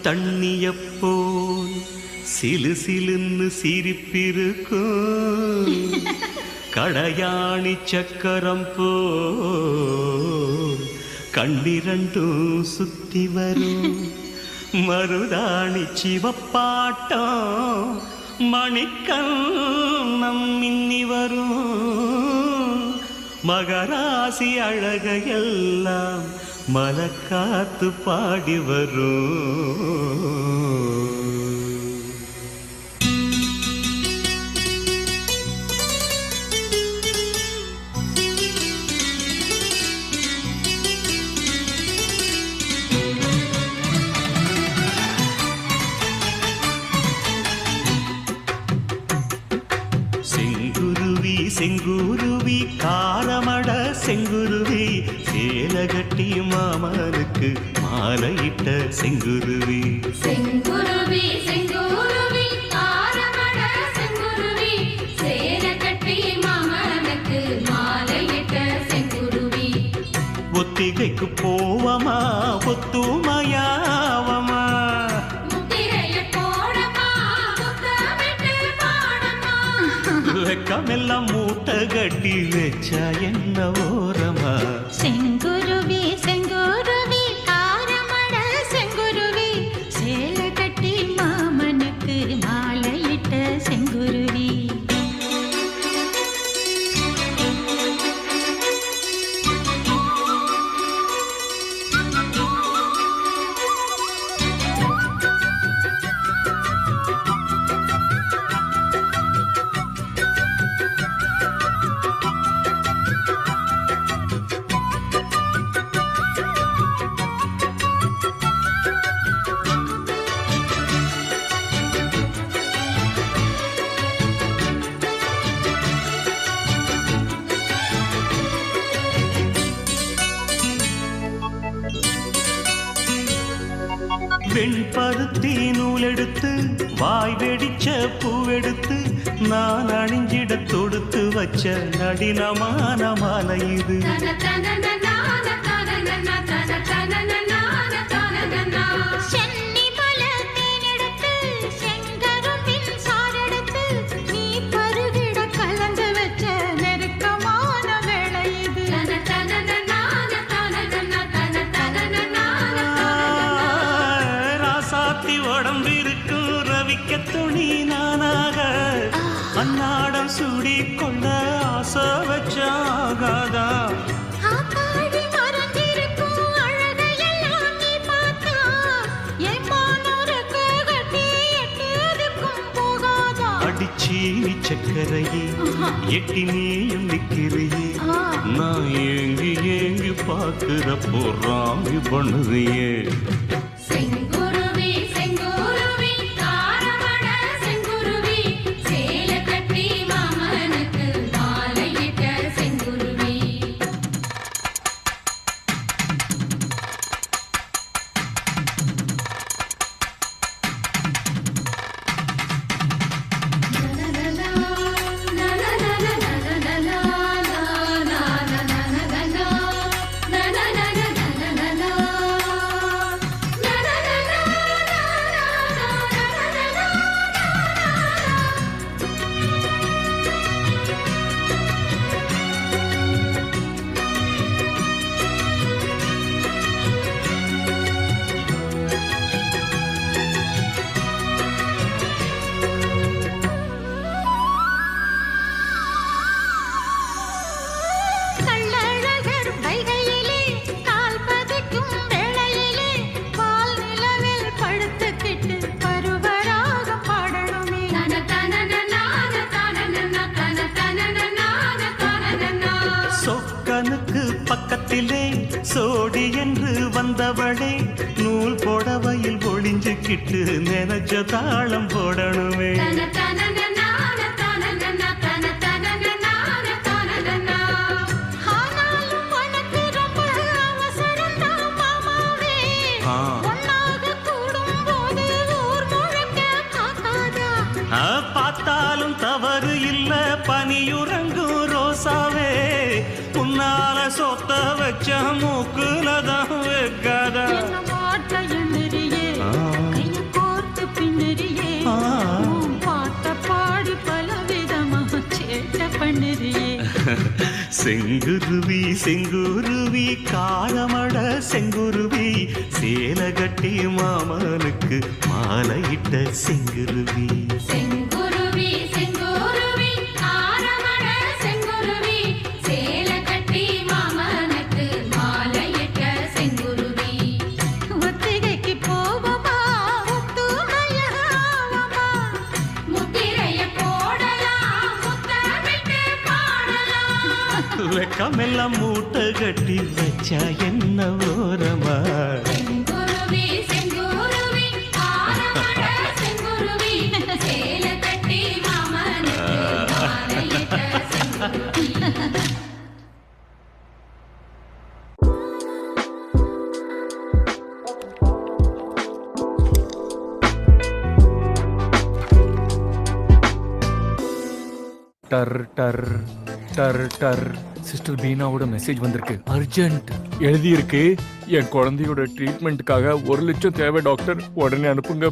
தண்ணியப்போல் சிலு சிலுன்னு சிரிப்பிருக்கும் கடையாணி சக்கரம் போல் கண்ணிரண்டும் சுத்தி வரும் மருதாணி சிவப்பாட்டம் மணிக்கண்ணம் மின்னி வரும் மகராசி அழகையெல்லாம் மலக்காத்து பாடி வரும். செங்குருவி செங்குருவி காரமட செங்குருவி சேலகட்டி மாமனுக்கு மாலையிட்ட செங்குருவி. செங்குருவி செங்குருவி காரமட செங்குருவி சேலகட்டி மாமனுக்கு மாலையிட்ட செங்குருவி. ஒத்திகைக்கு போவமா ஒத்துமையாவமா வெக்கமெல்லாம் மூட்டை கட்டி வச்சா என்ன ஓரமா. செங்குருவி செங்குருவி காரமட செங்குருவி சேல கட்டி மாமனுக்கு மாலையிட்ட செங்குருவி. வெண்பருத்தி நூலெடுத்து வாய் வெடிச்ச பூவெடுத்து நான் அணிஞ்சிட தொடுத்து வச்ச நடினமான மாலை இது. உடம்பிருக்கும் ரவிக்க துணி நானாக அன்னாடம் சூடி கொண்ட ஆசை வச்சாகாதா. அடிச்சீனி சக்கரையே எட்டி நீயும் நிக்கிறையே நான் ஏங்கி ஏங்கி பார்க்கிறப்போ ராங்கி பண்ணுதையே. பக்கத்திலே சோடி என்று வந்தவளே நூல் போடவையில் ஒளிஞ்சுக்கிட்டு நினைச்ச தாளம் போடணுமே. பார்த்தாலும் தவறு இல்ல பனியுறங்கும் ரோசாவே உன்னால சொத்த வச்ச மூக்குலதான் வைக்காத. செங்குருவி செங்குருவி காரமட செங்குருவி சேலை கட்டி மாமனுக்கு மாலையிட்ட செங்குருவி செங்குருவி செங்குருவி ஆரமட செங்குருவி சேலை கட்டி மாமனுக்கு மாலையிட்ட செங்குருவி ஒத்திகைக்கு போவோமா ஒத்துமையாவோமா முத்திரைய போடலாம் முத்தமிட்டு பாடலாம் வெக்கமெல்லாம் மூட்டை கட்டி வச்சா என்ன ஓரமா செங்குருவி செங்குருவி ஆரமட செங்குருவி சேலை கட்டி மாமனுக்கு மாலையிட்ட செங்குருவி டர் டர் டர் டர் சிஸ்டர் பீனாவோட மெசேஜ் வந்திருக்கு அர்ஜென்ட் எழுதி இருக்கு என் குழந்தையோட ட்ரீட்மெண்ட்டுக்காக 1 லட்சம் தேவை டாக்டர் உடனே அனுப்புங்க